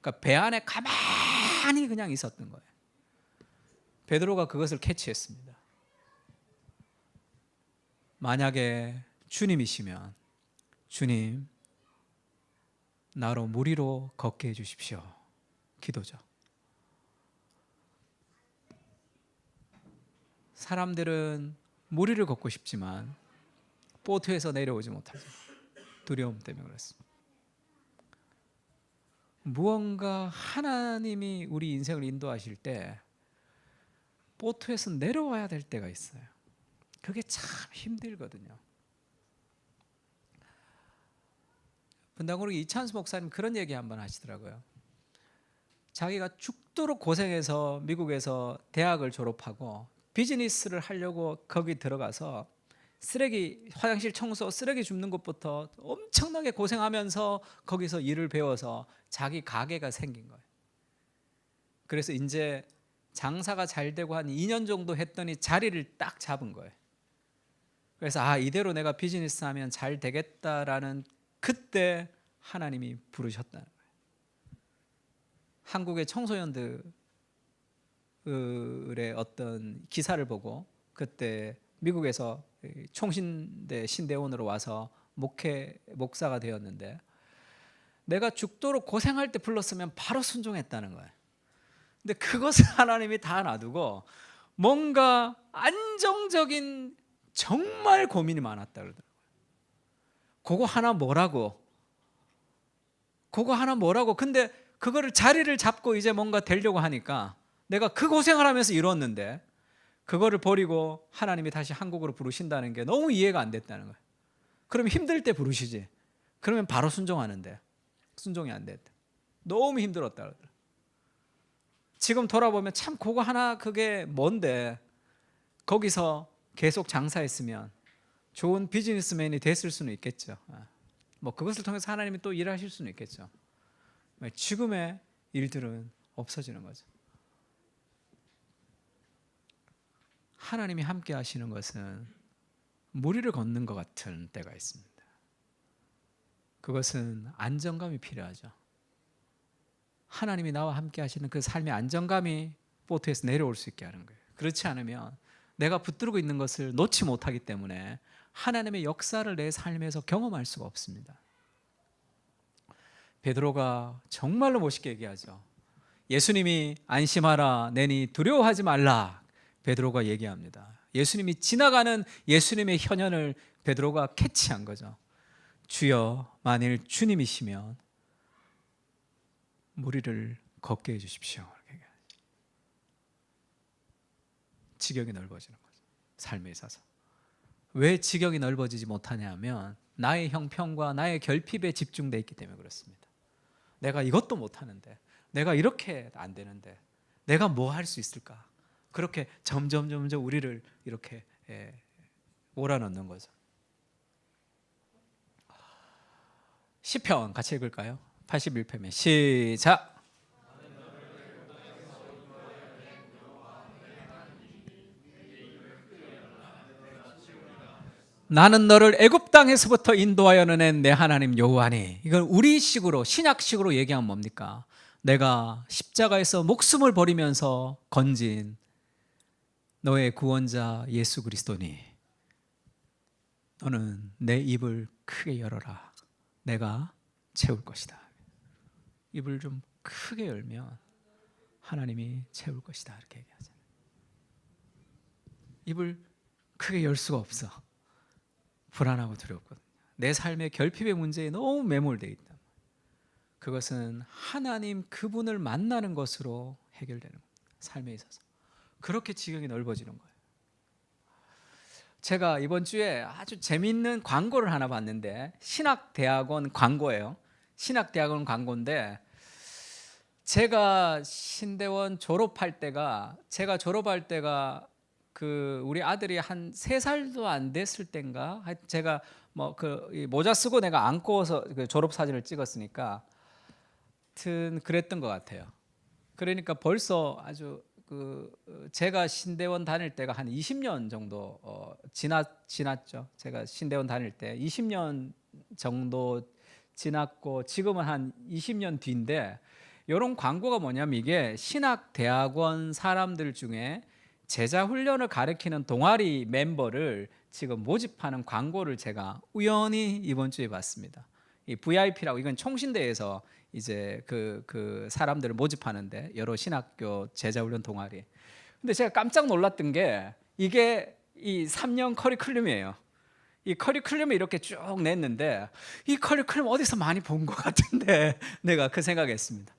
A: 그러니까 배 안에 가만히 그냥 있었던 거예요. 베드로가 그것을 캐치했습니다. 만약에 주님이시면, 주님 나로 무리로 걷게 해주십시오. 기도죠. 사람들은 무리를 걷고 싶지만 보트에서 내려오지 못하죠. 두려움 때문에 그렇습니다. 무언가 하나님이 우리 인생을 인도하실 때 보트에서 내려와야 될 때가 있어요. 그게 참 힘들거든요. 분당구르기 이찬수 목사님 그런 얘기 한번 하시더라고요. 자기가 죽도록 고생해서 미국에서 대학을 졸업하고 비즈니스를 하려고 거기 들어가서 쓰레기, 화장실 청소, 쓰레기 줍는 것부터 엄청나게 고생하면서 거기서 일을 배워서 자기 가게가 생긴 거예요. 그래서 이제 장사가 잘 되고 한 2년 정도 했더니 자리를 딱 잡은 거예요. 그래서 이대로 내가 비즈니스 하면 잘 되겠다라는, 그때 하나님이 부르셨다는 거예요. 한국의 청소년들의 어떤 기사를 보고 그때 미국에서 총신대 신대원으로 와서 목사가 되었는데, 내가 죽도록 고생할 때 불렀으면 바로 순종했다는 거예요. 근데 그것을 하나님이 다 놔두고 뭔가 안정적인 정말 고민이 많았다 그러더라고요. 그거 하나 뭐라고? 근데 그거를 자리를 잡고 이제 뭔가 되려고 하니까 내가 그 고생을 하면서 이뤘는데 그거를 버리고 하나님이 다시 한국으로 부르신다는 게 너무 이해가 안 됐다는 거예요. 그러면 힘들 때 부르시지. 그러면 바로 순종하는데 순종이 안 됐다. 너무 힘들었다 그러더라고요. 지금 돌아보면 참 그거 하나 그게 뭔데 거기서 계속 장사했으면 좋은 비즈니스맨이 됐을 수는 있겠죠. 뭐 그것을 통해서 하나님이 또 일하실 수는 있겠죠. 지금의 일들은 없어지는 거죠. 하나님이 함께 하시는 것은 무리를 걷는 것 같은 때가 있습니다. 그것은 안정감이 필요하죠. 하나님이 나와 함께 하시는 그 삶의 안정감이 보트에서 내려올 수 있게 하는 거예요. 그렇지 않으면 내가 붙들고 있는 것을 놓지 못하기 때문에 하나님의 역사를 내 삶에서 경험할 수가 없습니다. 베드로가 정말로 멋있게 얘기하죠. 예수님이 안심하라 내니 두려워하지 말라 베드로가 얘기합니다. 예수님이 지나가는 예수님의 현현을 베드로가 캐치한 거죠. 주여 만일 주님이시면 무리를 걷게 해주십시오. 지경이 넓어지는 거죠. 삶에 있어서. 왜 지경이 넓어지지 못하냐 하면 나의 형편과 나의 결핍에 집중되어 있기 때문에 그렇습니다. 내가 이것도 못하는데 내가 이렇게 안 되는데 내가 뭐 할 수 있을까? 그렇게 점점 우리를 이렇게 몰아넣는 거죠. 시편 같이 읽을까요? 81편에 시작. 나는 너를 애굽 땅에서부터 인도하여 낸 내 하나님 여호와니. 이건 우리식으로 신약식으로 얘기하면 뭡니까? 내가 십자가에서 목숨을 버리면서 건진 너의 구원자 예수 그리스도니 너는 내 입을 크게 열어라. 내가 채울 것이다. 입을 좀 크게 열면 하나님이 채울 것이다. 이렇게 얘기하잖아요. 입을 크게 열 수가 없어. 불안하고 두렵거든요. 내 삶의 결핍의 문제에 너무 매몰되어 있다. 그것은 하나님 그분을 만나는 것으로 해결되는 겁니다. 삶에 있어서. 그렇게 지경이 넓어지는 거예요. 제가 이번 주에 아주 재미있는 광고를 하나 봤는데 신학대학원 광고예요. 신학대학원 광고인데 제가 신대원 졸업할 때가 그 우리 아들이 한 3살도 안 됐을 때인가 제가 뭐 그 모자 쓰고 내가 안고서 그 졸업 사진을 찍었으니까 하여튼 그랬던 것 같아요. 그러니까 벌써 아주 그 제가 신대원 다닐 때가 한 20년 정도 지났죠. 제가 신대원 다닐 때 20년 정도 지났고 지금은 한 20년 뒤인데 이런 광고가 뭐냐면 이게 신학대학원 사람들 중에 제자 훈련을 가르치는 동아리 멤버를 지금 모집하는 광고를 제가 우연히 이번 주에 봤습니다. 이 VIP라고 이건 총신대에서 이제 그 사람들을 모집하는데 여러 신학교 제자 훈련 동아리. 근데 제가 깜짝 놀랐던 게 이게 이 3년 커리큘럼이에요. 이 커리큘럼을 이렇게 쭉 냈는데 이 커리큘럼 어디서 많이 본 것 같은데 내가 그 생각했습니다.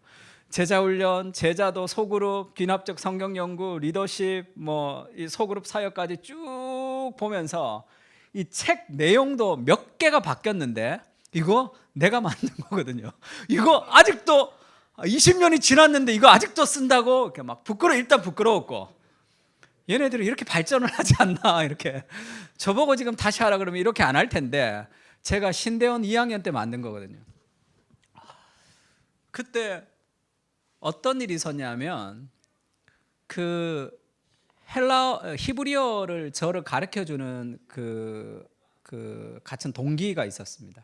A: 제자훈련, 제자도 소그룹, 귀납적 성경 연구, 리더십, 뭐 이 소그룹 사역까지 쭉 보면서 이 책 내용도 몇 개가 바뀌었는데 이거 내가 만든 거거든요. 이거 아직도 20년이 지났는데 이거 아직도 쓴다고 이렇게 막 일단 부끄러웠고 얘네들이 이렇게 발전을 하지 않나 이렇게 저보고 지금 다시 하라 그러면 이렇게 안 할 텐데 제가 신대원 2학년 때 만든 거거든요. 그때 어떤 일이 있었냐면 그 히브리어를 저를 가르쳐 주는 그 같은 동기가 있었습니다.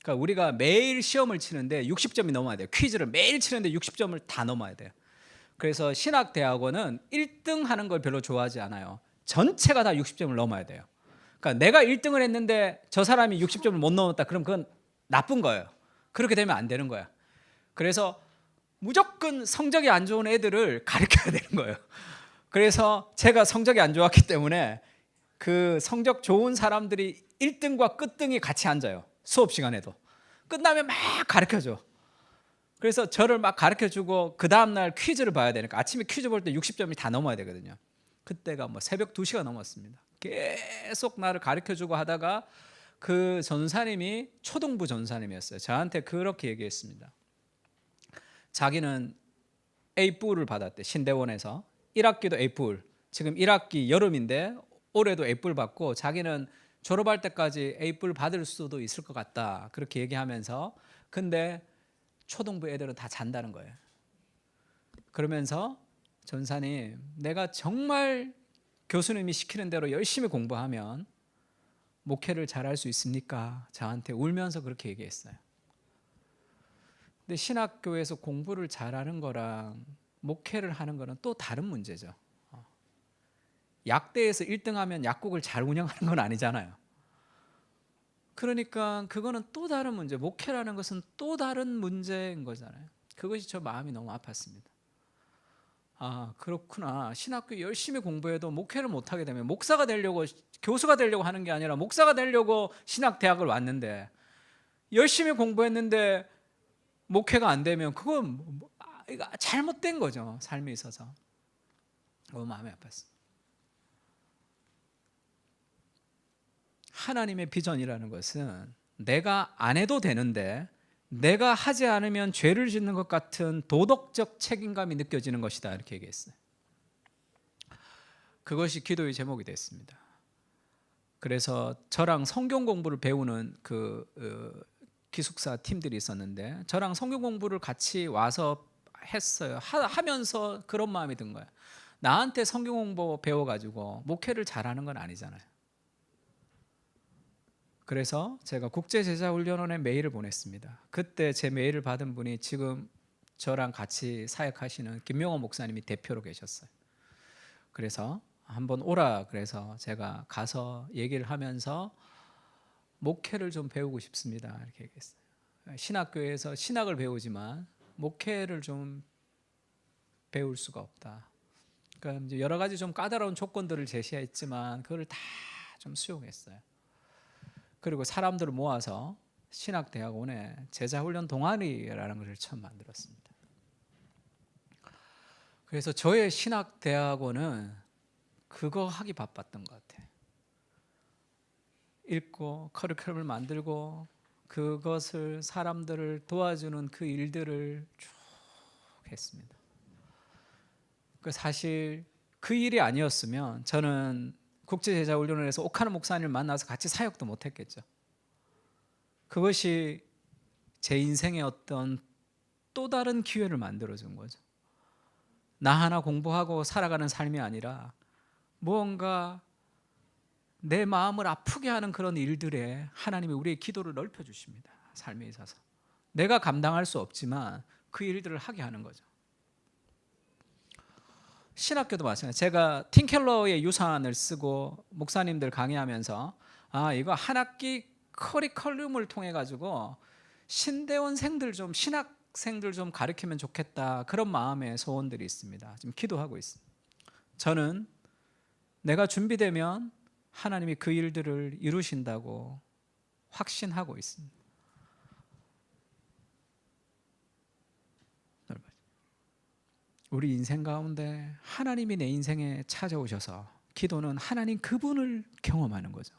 A: 그러니까 우리가 매일 시험을 치는데 60점이 넘어야 돼요. 퀴즈를 매일 치는데 60점을 다 넘어야 돼요. 그래서 신학대학원은 1등 하는 걸 별로 좋아하지 않아요. 전체가 다 60점을 넘어야 돼요. 그러니까 내가 1등을 했는데 저 사람이 60점을 못 넘었다. 그럼 그건 나쁜 거예요. 그렇게 되면 안 되는 거야. 그래서 무조건 성적이 안 좋은 애들을 가르쳐야 되는 거예요. 그래서 제가 성적이 안 좋았기 때문에 그 성적 좋은 사람들이 1등과 끝등이 같이 앉아요. 수업 시간에도. 끝나면 막 가르쳐줘. 그래서 저를 막 가르쳐주고 그 다음날 퀴즈를 봐야 되니까 아침에 퀴즈 볼 때 60점이 다 넘어야 되거든요. 그때가 뭐 새벽 2시가 넘었습니다. 계속 나를 가르쳐주고 하다가 그 전사님이 초등부 전사님이었어요. 저한테 그렇게 얘기했습니다. 자기는 A뿔을 받았대. 신대원에서 1학기도 A뿔. 지금 1학기 여름인데 올해도 A뿔 받고 자기는 졸업할 때까지 A뿔 받을 수도 있을 것 같다. 그렇게 얘기하면서 근데 초등부 애들은 다 잔다는 거예요. 그러면서 전사님, 내가 정말 교수님이 시키는 대로 열심히 공부하면 목회를 잘할 수 있습니까? 저한테 울면서 그렇게 얘기했어요. 근데 신학교에서 공부를 잘하는 거랑 목회를 하는 거는 또 다른 문제죠. 약대에서 1등하면 약국을 잘 운영하는 건 아니잖아요. 그러니까 그거는 또 다른 문제, 목회라는 것은 또 다른 문제인 거잖아요. 그것이 저 마음이 너무 아팠습니다. 아, 그렇구나. 신학교 열심히 공부해도 목회를 못하게 되면 목사가 되려고, 교수가 되려고 하는 게 아니라 목사가 되려고 신학대학을 왔는데 열심히 공부했는데 목회가 안 되면 그건 잘못된 거죠. 삶에 있어서. 너무 마음이 아팠어요. 하나님의 비전이라는 것은 내가 안 해도 되는데 내가 하지 않으면 죄를 짓는 것 같은 도덕적 책임감이 느껴지는 것이다, 이렇게 얘기했어요. 그것이 기도의 제목이 됐습니다. 그래서 저랑 성경 공부를 배우는 기숙사 팀들이 있었는데 저랑 성경 공부를 같이 와서 했어요. 하면서 그런 마음이 든 거예요. 나한테 성경 공부 배워가지고 목회를 잘하는 건 아니잖아요. 그래서 제가 국제제자훈련원에 메일을 보냈습니다. 그때 제 메일을 받은 분이 지금 저랑 같이 사역하시는 김명호 목사님이 대표로 계셨어요. 그래서 한번 오라 그래서 제가 가서 얘기를 하면서 목회를 좀 배우고 싶습니다, 이렇게 얘기했어요. 신학교에서 신학을 배우지만 목회를 좀 배울 수가 없다. 그러니까 이제 여러 가지 좀 까다로운 조건들을 제시했지만 그걸 다 좀 수용했어요. 그리고 사람들을 모아서 신학대학원에 제자훈련 동아리라는 것을 처음 만들었습니다. 그래서 저의 신학대학원은 그거 하기 바빴던 것 같아요. 읽고 커리큘럼을 만들고 그것을 사람들을 도와주는 그 일들을 쭉 했습니다. 사실 그 일이 아니었으면 저는 국제제자훈련원에서 옥하는 목사님을 만나서 같이 사역도 못했겠죠. 그것이 제 인생의 어떤 또 다른 기회를 만들어준 거죠. 나 하나 공부하고 살아가는 삶이 아니라 무언가 내 마음을 아프게 하는 그런 일들에 하나님이 우리의 기도를 넓혀주십니다. 삶에 있어서 내가 감당할 수 없지만 그 일들을 하게 하는 거죠. 신학교도 마찬가지예요. 제가 팀 켈러의 유산을 쓰고 목사님들 강의하면서 이거 한 학기 커리큘럼을 통해 가지고 신대원생들 좀 신학생들 좀 가르치면 좋겠다, 그런 마음의 소원들이 있습니다. 지금 기도하고 있습니다. 저는 내가 준비되면 하나님이 그 일들을 이루신다고 확신하고 있습니다. 우리 인생 가운데 하나님이 내 인생에 찾아오셔서 기도는 하나님 그분을 경험하는 거죠.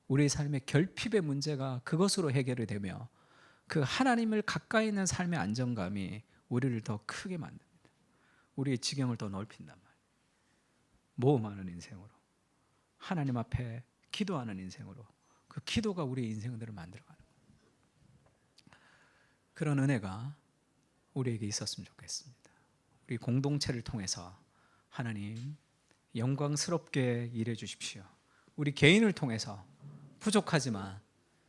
A: 우리의 삶의 결핍의 문제가 그것으로 해결이 되며 그 하나님을 가까이 있는 삶의 안정감이 우리를 더 크게 만듭니다. 우리의 지경을 더 넓힌단 말이에요. 모험하는 인생으로, 하나님 앞에 기도하는 인생으로, 그 기도가 우리의 인생들을 만들어가는 거예요. 그런 은혜가 우리에게 있었으면 좋겠습니다. 우리 공동체를 통해서 하나님 영광스럽게 일해 주십시오. 우리 개인을 통해서 부족하지만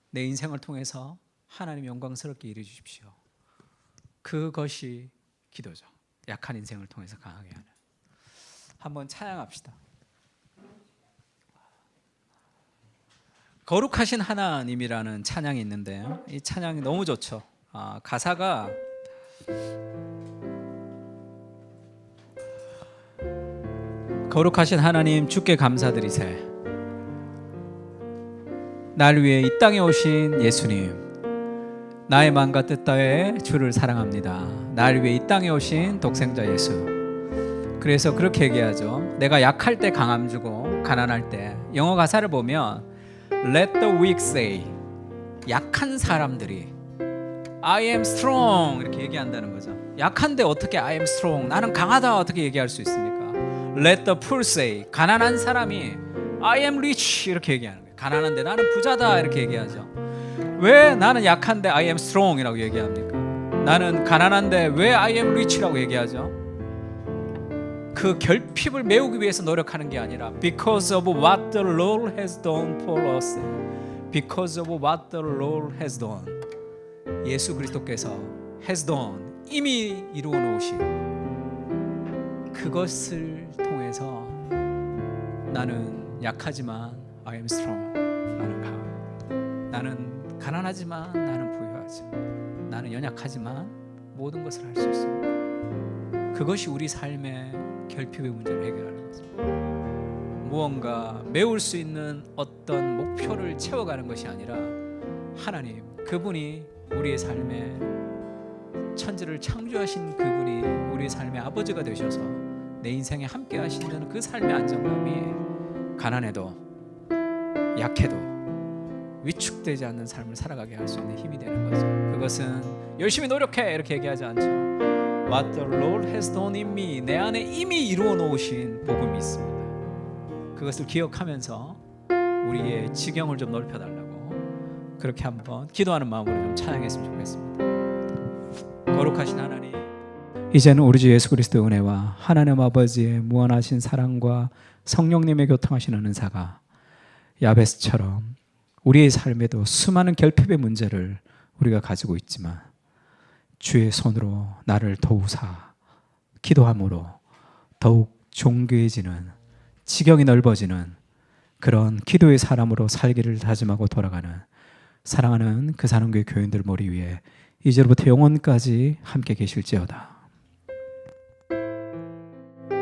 A: 내 인생을 통해서 하나님 영광스럽게 일해 주십시오. 그것이 기도죠. 약한 인생을 통해서 강하게 하는. 한번 찬양합시다. 거룩하신 하나님이라는 찬양이 있는데요, 이 찬양이 너무 좋죠. 가사가 거룩하신 하나님 주께 감사드리세. 나를 위해 이 땅에 오신 예수님, 나의 마음과 뜻 다해 주를 사랑합니다. 나를 위해 이 땅에 오신 독생자 예수. 그래서 그렇게 얘기하죠. 내가 약할 때 강함 주고 가난할 때, 영어 가사를 보면 Let the weak say, 약한 사람들이 I am strong 이렇게 얘기한다는 거죠. 약한데 어떻게 I am strong, 나는 강하다 어떻게 얘기할 수 있습니까? Let the poor say, 가난한 사람이 I am rich 이렇게 얘기하는 거예요. 가난한데 나는 부자다 이렇게 얘기하죠. 왜 나는 약한데 I am strong 이라고 얘기합니까? 나는 가난한데 왜 I am rich라고 얘기하죠? 그 결핍을 메우기 위해서 노력하는 게 아니라 Because of what the Lord has done for us, Because of what the Lord has done, 예수 그리스도께서 has done, 이미 이루어 놓으신 그것을 통해서 나는 약하지만 I am strong, 나는 강하다. 나는 가난하지만 나는 부유하지. 나는 연약하지만 모든 것을 할 수 있습니다. 그것이 우리 삶의 결핍의 문제를 해결하는 거죠. 무언가 메울 수 있는 어떤 목표를 채워가는 것이 아니라 하나님, 그분이 우리의 삶의 천지를 창조하신 그분이 우리의 삶의 아버지가 되셔서 내 인생에 함께 하시는 그 삶의 안정감이 가난해도 약해도 위축되지 않는 삶을 살아가게 할 수 있는 힘이 되는 거죠. 그것은 열심히 노력해 이렇게 얘기하지 않죠. What the Lord has done in me, 내 안에 이미 이루어 놓으신 복음이 있습니다. 그것을 기억하면서 우리의 지경을 좀 넓혀달라고 그렇게 한번 기도하는 마음으로 좀 찬양했으면 좋겠습니다. 거룩하신 하나님, 이제는 우리 주 예수 그리스도의 은혜와 하나님 아버지의 무한하신 사랑과 성령님의 교통하시는 은사가 야베스처럼 우리의 삶에도 수많은 결핍의 문제를 우리가 가지고 있지만 주의 손으로 나를 도우사 기도함으로 더욱 존귀해지는, 지경이 넓어지는 그런 기도의 사람으로 살기를 다짐하고 돌아가는 사랑하는 그 사랑교회 교인들 머리 위에 이제로부터 영원까지 함께 계실지어다.